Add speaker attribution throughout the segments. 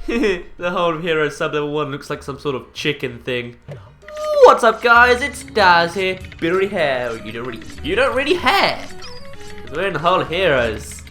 Speaker 1: The whole hero sub-level 1 looks like some sort of chicken thing. What's up, guys? It's Daz here. Billy Hair. You don't really hair. Because we're in the whole heroes.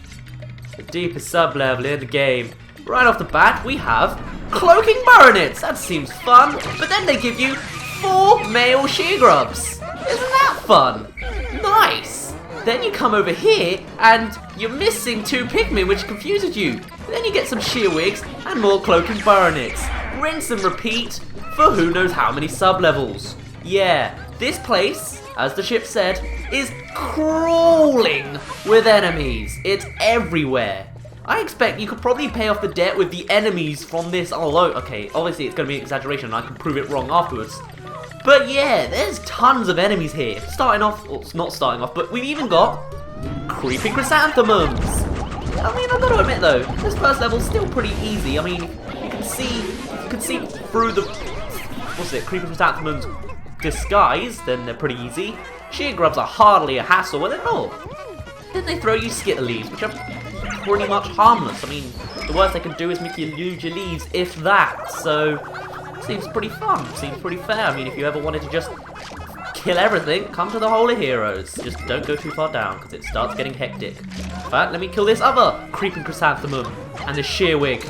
Speaker 1: The deepest sub-level in the game. Right off the bat, we have cloaking baronets. That seems fun. But then they give you 4 male she-grubs. Isn't that fun? Nice. Then you come over here and you're missing 2 Pikmin, which confuses you. Then you get some shearwigs and more cloaking baronets. Rinse and repeat for who knows how many sub-levels. Yeah, this place, as the ship said, is crawling with enemies. It's everywhere. I expect you could probably pay off the debt with the enemies from this alone. Okay, obviously it's going to be an exaggeration and I can prove it wrong afterwards. But yeah, there's tons of enemies here. Starting off, well, it's not starting off, but we've even got creeping chrysanthemums. I mean, I've got to admit though, this first level's still pretty easy. I mean, you can see through the, creeping chrysanthemums disguise, then they're pretty easy. Sheer grubs are hardly a hassle, well they're not. Then they throw you skitter leaves, which are pretty much harmless. I mean, the worst they can do is make you lose your leaves, if that. So, seems pretty fun. Seems pretty fair. I mean, if you ever wanted to just kill everything, come to the Hole of Heroes. Just don't go too far down, because it starts getting hectic. In fact, let me kill this other creeping chrysanthemum and this shearwig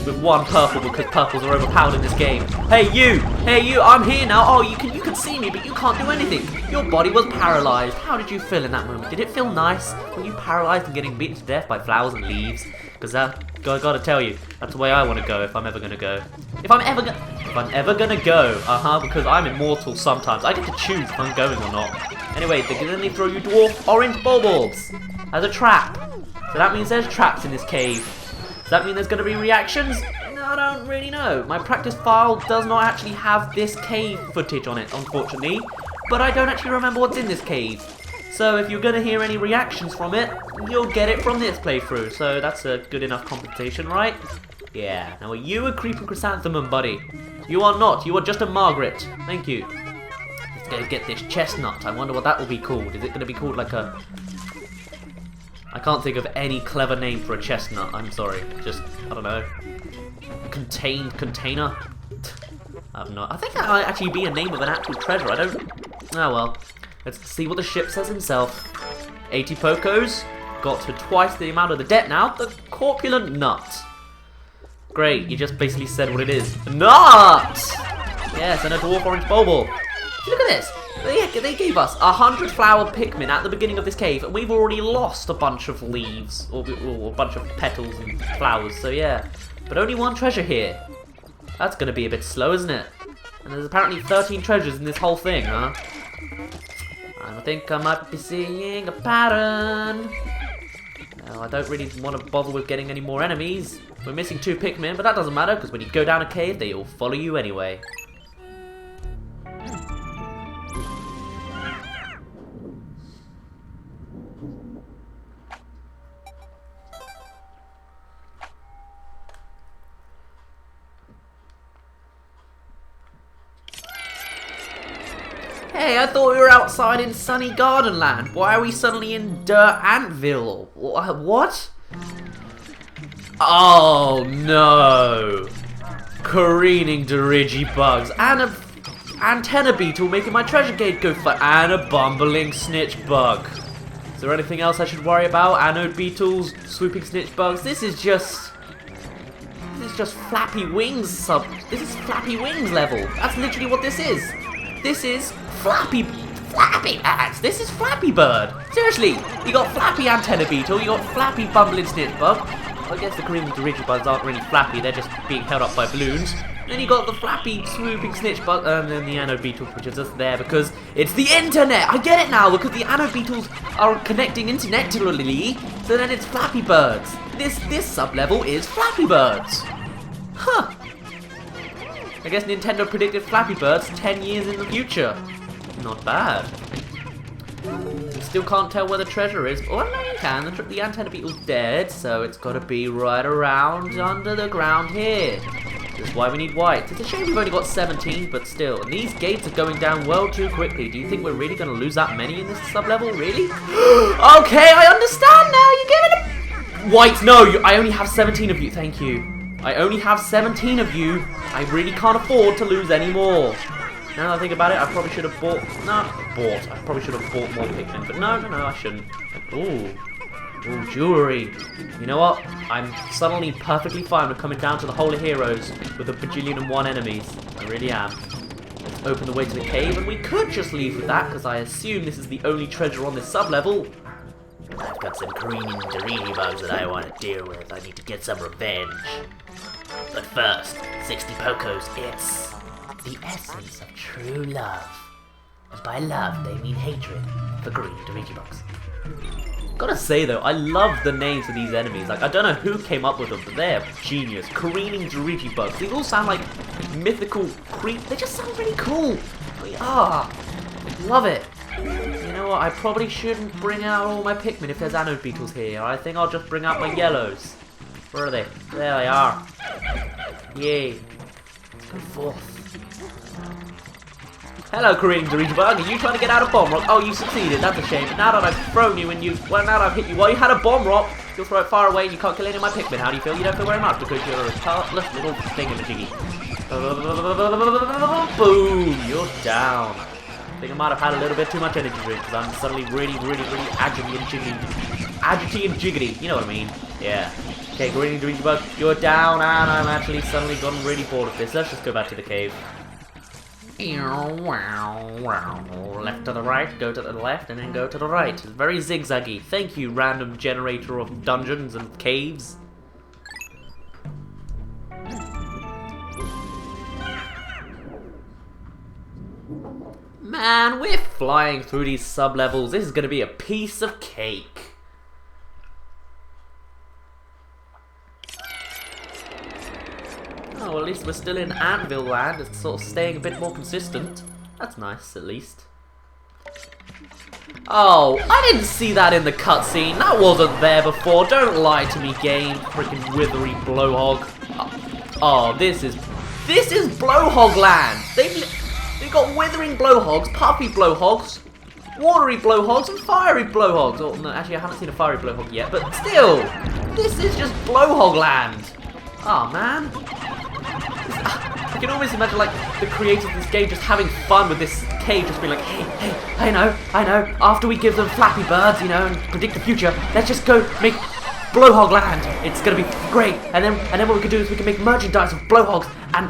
Speaker 1: with 1 purple, because purples are overpowered in this game. Hey you, I'm here now. Oh, you can see me, but you can't do anything. Your body was paralyzed. How did you feel in that moment? Did it feel nice? Were you paralyzed and getting beaten to death by flowers and leaves? Because I gotta tell you, that's the way I want to go if I'm ever gonna go. If I'm ever gonna go, because I'm immortal sometimes. I get to choose if I'm going or not. Anyway, then they throw you dwarf orange bulbs as a trap. So that means there's traps in this cave. Does that mean there's going to be reactions? No, I don't really know. My practice file does not actually have this cave footage on it, unfortunately. But I don't actually remember what's in this cave. So if you're going to hear any reactions from it, you'll get it from this playthrough. So that's a good enough compensation, right? Yeah. Now are you a creeping chrysanthemum, buddy? You are not. You are just a Margaret. Thank you. Let's go get this chestnut. I wonder what that will be called. Is it going to be called like a... I can't think of any clever name for a chestnut, I'm sorry. Just, I don't know. Container? I have no... I think that might actually be a name of an actual treasure, I don't... Oh well. Let's see what the ship says himself. 80 Pocos. Got to twice the amount of the debt now. The corpulent nut. Great, you just basically said what it is. Nut! Yes, and a dwarf orange bulbul. Look at this. They gave us 100 flower Pikmin at the beginning of this cave, and we've already lost a bunch of leaves, or a bunch of petals and flowers, so yeah. But only 1 treasure here. That's going to be a bit slow, isn't it? And there's apparently 13 treasures in this whole thing, huh? I think I might be seeing a pattern. Well, I don't really want to bother with getting any more enemies. We're missing 2 Pikmin, but that doesn't matter, because when you go down a cave, they all follow you anyway. Hey, I thought we were outside in sunny Gardenland. Why are we suddenly in Dirt Antville? What? Oh no! Careening dirigibugs and a antenna beetle making my treasure gate go flat and a bumbling snitch bug. Is there anything else I should worry about? Anode beetles, swooping snitch bugs. This is just Flappy Wings This is Flappy Wings level. That's literally what this is. This is Flappy Ants. This is Flappy Bird. Seriously, you got Flappy Antenna Beetle, you got Flappy Bumbling Snitch Bug. I guess the green dirigibugs aren't really flappy, they're just being held up by balloons. Then you got the Flappy Swooping Snitch Bug, and then the Anode Beetles, which are just there because it's the internet. I get it now, because the Anode Beetles are connecting internetually, so then it's Flappy Birds. This sub-level is Flappy Birds. Huh. I guess Nintendo predicted Flappy Birds 10 years in the future. Not bad. You still can't tell where the treasure is. Oh, no, you can. The antenna beetle's dead, so it's got to be right around under the ground here. That's why we need white. It's a shame we've only got 17, but still. And these gates are going down well too quickly. Do you think we're really going to lose that many in this sub-level? Really? Okay, I understand now. You give it a... White, no. I only have 17 of you. Thank you. I only have 17 of you. I really can't afford to lose any more. Now that I think about it, I probably should have bought... I probably should have bought more Pikmin, but no, I shouldn't. Ooh, jewelry. You know what? I'm suddenly perfectly fine with coming down to the Holy Heroes with a bajillion and one enemies. I really am. Let's open the way to the cave, and we could just leave with that, because I assume this is the only treasure on this sub-level. I've got some green and Dorini bugs that I want to deal with. I need to get some revenge. But first, 60 Pokos, it's the essence of true love. And by love, they mean hatred for green Dorini bugs. Gotta say though, I love the names of these enemies. Like, I don't know who came up with them, but they're genius. Careening Dorigi bugs. These all sound like mythical creatures. They just sound really cool. Love it. You know what? I probably shouldn't bring out all my Pikmin if there's anode beetles here. I think I'll just bring out my yellows. Where are they? There they are. Yay. Let's go forth. Hello, Korean Dorigi Bug. Are you trying to get out of Bomb Rock? Oh, you succeeded. That's a shame. But now that I've thrown you and now that I've hit you, well, you had a Bomb Rock. You'll throw it far away and you can't kill any of my Pikmin. How do you feel? You don't feel very much because you're a heartless little thingamajiggy. Boom! You're down. I think I might have had a little bit too much energy drink because I'm suddenly really agity and jiggly. Agity and jiggity. You know what I mean? Yeah. Okay, Korean Dorigi Bug, you're down, and I'm actually suddenly gotten really bored of this. Let's just go back to the cave. Left to the right, go to the left, and then go to the right. It's very zigzaggy. Thank you, random generator of dungeons and caves. Man, we're flying through these sub-levels. This is going to be a piece of cake. Oh, well, at least we're still in Anvil Land. It's sort of staying a bit more consistent. That's nice, at least. Oh, I didn't see that in the cutscene. That wasn't there before. Don't lie to me, game. Freaking withery blowhog. Oh, this is Blowhole Glam. They've got withering blowhogs, puffy blowhogs, watery blowhogs, and fiery blowhogs. Oh, no, actually, I haven't seen a fiery blowhog yet, but still, this is just Blowhole Land. Oh, man. I can almost imagine, like, the creators of this game just having fun with this cave, just being like, hey, I know, after we give them Flappy birds, you know, and predict the future, let's just go make Blowhole Land. It's gonna be great. And then what we can do is we can make merchandise of blowhogs and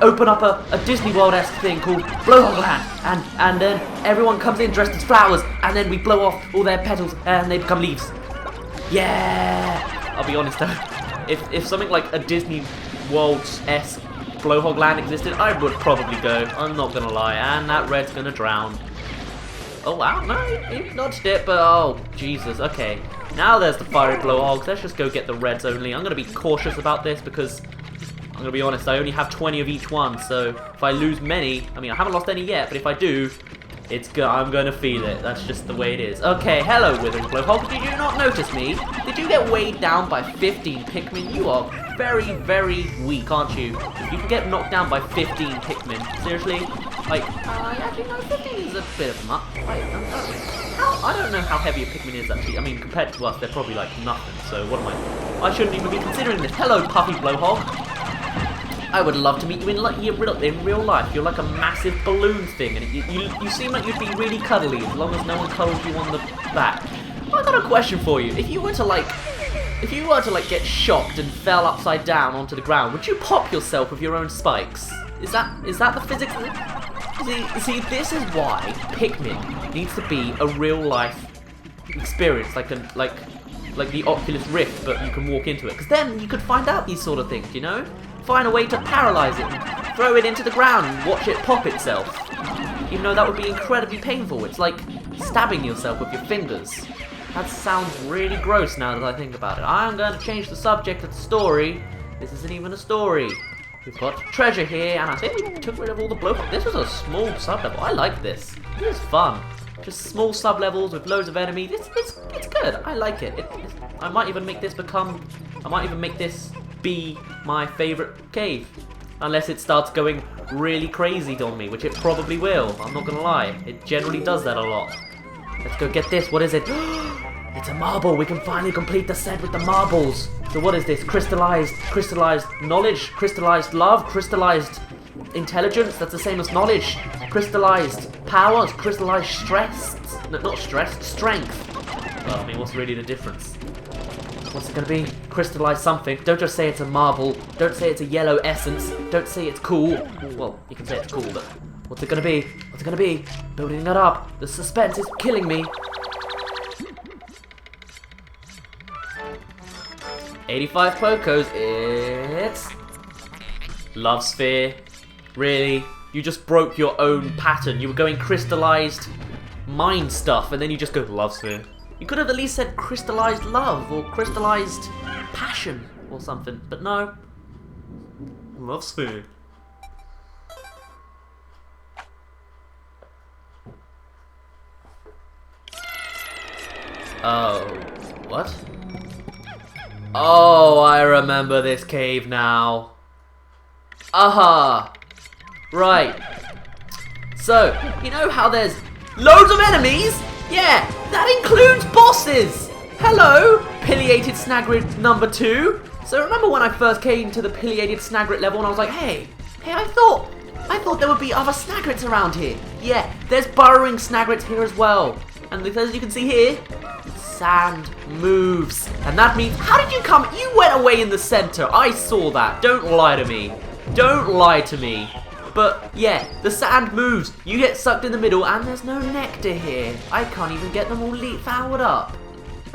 Speaker 1: open up a Disney World-esque thing called Blowhole Land. And then everyone comes in dressed as flowers, and then we blow off all their petals and they become leaves. Yeah! I'll be honest though, if something like a Disney World-esque Blowhole Land existed, I would probably go. I'm not gonna lie, and that red's gonna drown. Oh wow, no, he dodged it, but oh Jesus, okay. Now there's the fiery blowhogs. Let's just go get the reds only. I'm gonna be cautious about this because I'm gonna be honest, I only have 20 of each one, so if I lose many, I mean I haven't lost any yet, but if I do, I'm gonna feel it. That's just the way it is. Okay, hello withering blowhog. Did you not notice me? Did you get weighed down by 15 Pikmin? You are very weak, aren't you? You can get knocked down by 15 Pikmin. Seriously? Like, actually no, 15 is a bit of a much. I don't know how heavy a Pikmin is actually. I mean, compared to us, they're probably like nothing. So what am I shouldn't even be considering this. Hello, puffy blowhog. I would love to meet you in real life. You're like a massive balloon thing, and you seem like you'd be really cuddly as long as no one cuddles you on the back. I got a question for you. If you were to get shocked and fell upside down onto the ground, would you pop yourself with your own spikes? Is that the physics? See, this is why Pikmin needs to be a real life experience, like the Oculus Rift, but you can walk into it. Because then you could find out these sort of things, you know? Find a way to paralyze it and throw it into the ground and watch it pop itself. Even though that would be incredibly painful. It's like stabbing yourself with your fingers. That sounds really gross now that I think about it. I'm going to change the subject of the story. This isn't even a story. We've got treasure here, and I think we took rid of all the blowholes. This was a small sub-level. I like this. It was fun. Just small sub-levels with loads of enemies. It's good. I like it. I might even make this be my favorite cave. Unless it starts going really crazy on me, which it probably will. I'm not gonna lie. It generally does that a lot. Let's go get this. What is it? It's a marble. We can finally complete the set with the marbles. So what is this? Crystallized knowledge, crystallized love, crystallized intelligence. That's the same as knowledge. Crystallized powers, crystallized stress. No, not stress, strength. Well, I mean, what's really the difference? What's it gonna be? Crystallized something. Don't just say it's a marble. Don't say it's a yellow essence. Don't say it's cool. Well, you can say it's cool, but what's it gonna be? What's it gonna be? Building it up. The suspense is killing me. 85 Pokos. It's Love Sphere. Really? You just broke your own pattern. You were going crystallized mind stuff, and then you just go Love Sphere. You could have at least said crystallized love or crystallized passion or something, but no. Love Sphere. Oh, what? Oh, I remember this cave now. Aha! Right. So, you know how there's loads of enemies? Yeah, that includes bosses! Hello, Pileated Snag number 2. So remember when I first came to the Pileated Snag level and I was like, hey, I thought there would be other Snagrits around here. Yeah, there's burrowing Snagrits here as well. And as you can see here, sand moves. And that means, how did you come? You went away in the center. I saw that. Don't lie to me. Don't lie to me. But yeah, the sand moves. You get sucked in the middle and there's no nectar here. I can't even get them all powered up.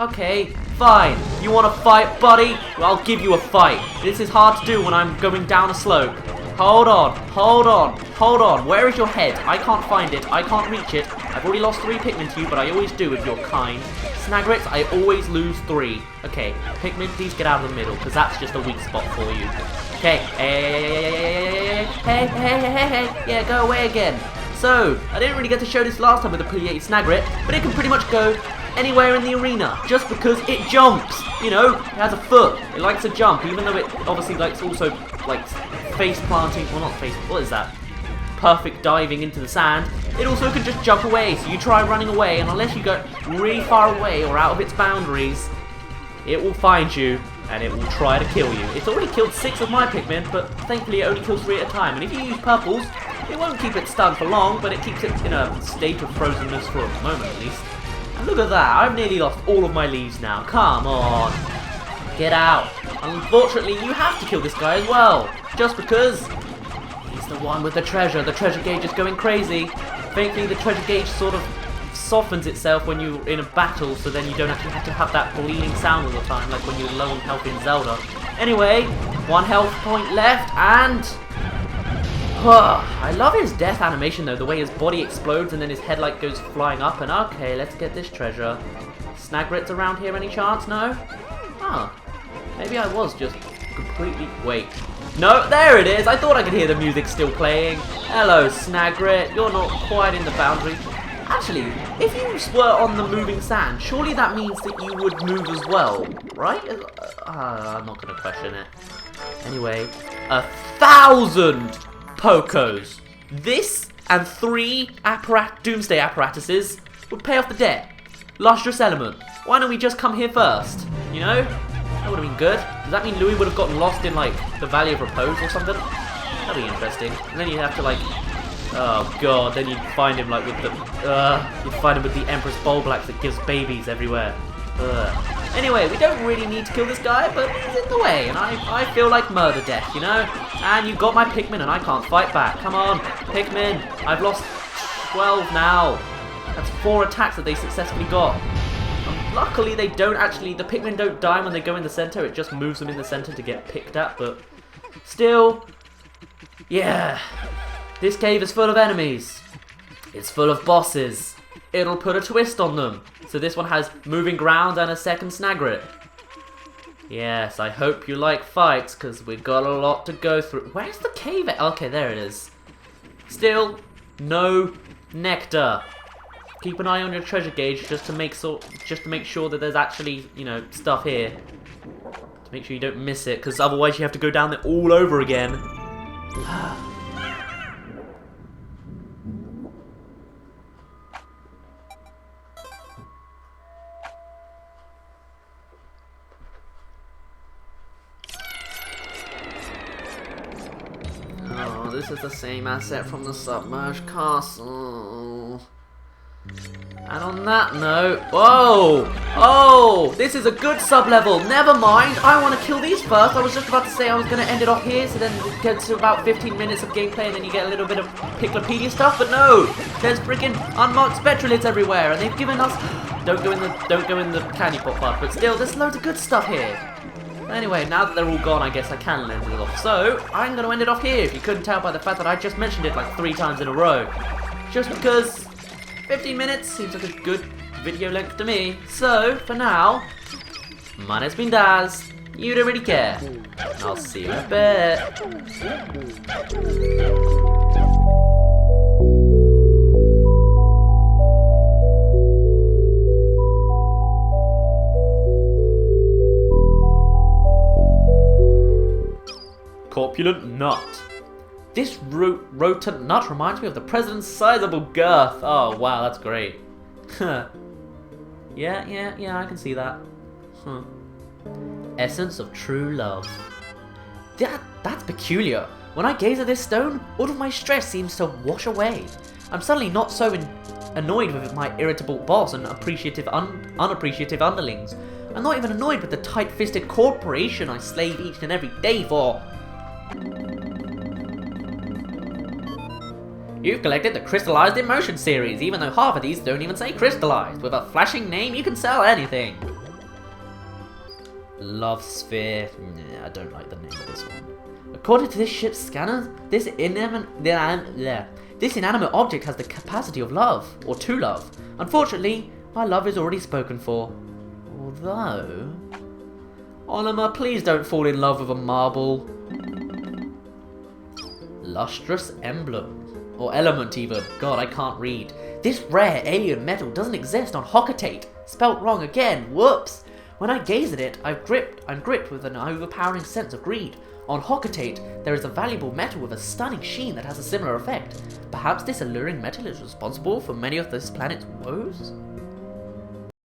Speaker 1: Okay, fine. You want to fight, buddy? Well, I'll give you a fight. This is hard to do when I'm going down a slope. Hold on, hold on, hold on. Where is your head? I can't find it. I can't reach it. I've already lost 3 Pikmin to you, but I always do if you're kind. Snagrits, I always lose 3. Okay, Pikmin, please get out of the middle, because that's just a weak spot for you. Okay, hey, yeah, go away again. So, I didn't really get to show this last time with the Pileated Snagrit, but it can pretty much go anywhere in the arena, just because it jumps. You know, it has a foot. It likes to jump, even though it obviously likes also, like, face planting, well not face, what is that? Perfect diving into the sand. It also can just jump away, so you try running away, and unless you go really far away or out of its boundaries, it will find you, and it will try to kill you. It's already killed 6 of my Pikmin, but thankfully it only kills 3 at a time, and if you use purples, it won't keep it stunned for long, but it keeps it in a state of frozenness for a moment at least. And look at that, I've nearly lost all of my leaves now. Come on. Get out. Unfortunately, you have to kill this guy as well, just because he's the one with the treasure. The treasure gauge is going crazy. Thankfully, the treasure gauge sort of softens itself when you're in a battle, so then you don't actually have to have that bleeding sound all the time, like when you're low on health in Zelda. Anyway, 1 health point left, and I love his death animation though, the way his body explodes and then his head like goes flying up, and okay, let's get this treasure. Snagrits around here any chance? No? Huh. Maybe I was just completely... Wait. No, there it is! I thought I could hear the music still playing. Hello, Snagrit. You're not quite in the boundary. Actually, if you were on the moving sand, surely that means that you would move as well, right? I'm not going to question it. Anyway, 1,000 Pokos. This and 3 Doomsday apparatuses would pay off the debt. Lustrous Element. Why don't we just come here first? You know? That would have been good. Does that mean Louis would have gotten lost in, like, the Valley of Repose or something? That'd be interesting. And then you'd have to, like... Oh, God. Then you'd find him, like, with the... you'd find him with the Empress Bulblax that gives babies everywhere. Anyway, we don't really need to kill this guy, but he's in the way, and I feel like murder death, you know? And you've got my Pikmin, and I can't fight back. Come on, Pikmin. I've lost 12 now. That's 4 attacks that they successfully got. Luckily, they don't actually... The Pikmin don't die when they go in the center. It just moves them in the center to get picked at, but... Still... Yeah. This cave is full of enemies. It's full of bosses. It'll put a twist on them. So this one has moving ground and a second Snagrit. Yes, I hope you like fights, because we've got a lot to go through. Where's the cave at? Okay, there it is. Still, no nectar. Keep an eye on your treasure gauge just to make sure that there's actually, you know, stuff here. To make sure you don't miss it, because otherwise you have to go down there all over again. this is the same asset from the submerged castle. And on that note, whoa! Oh! This is a good sub-level! Never mind! I want to kill these first! I was just about to say I was going to end it off here, so then it gets to about 15 minutes of gameplay and then you get a little bit of Piklopedia stuff, but no! There's freaking unmarked spectralids everywhere, and they've given us... Don't go in the candy pot part, but still, there's loads of good stuff here. Anyway, now that they're all gone, I guess I can end it off. So, I'm going to end it off here, if you couldn't tell by the fact that I just mentioned it like 3 times in a row. Just because 15 minutes seems like a good video length to me. So, for now, my name's been Daz. You don't really care. I'll see you in a bit. Corpulent nut. This rotund nut reminds me of the president's sizable girth. Oh wow, that's great. yeah, I can see that. Essence of true love. That's peculiar. When I gaze at this stone, all of my stress seems to wash away. I'm suddenly not so annoyed with my irritable boss and unappreciative underlings. I'm not even annoyed with the tight-fisted corporation I slave each and every day for. You've collected the Crystallized Emotion series, even though half of these don't even say crystallized. With a flashing name, you can sell anything. Love Sphere. Nah, I don't like the name of this one. According to this ship's scanners, this inanimate object has the capacity of love, or to love. Unfortunately, my love is already spoken for. Although... Olimar, please don't fall in love with a marble. Lustrous Emblem. Or element even. God, I can't read. This rare alien metal doesn't exist on Hocketate. Spelt wrong again. Whoops. When I gaze at it, I'm gripped with an overpowering sense of greed. On Hocketate, there is a valuable metal with a stunning sheen that has a similar effect. Perhaps this alluring metal is responsible for many of this planet's woes?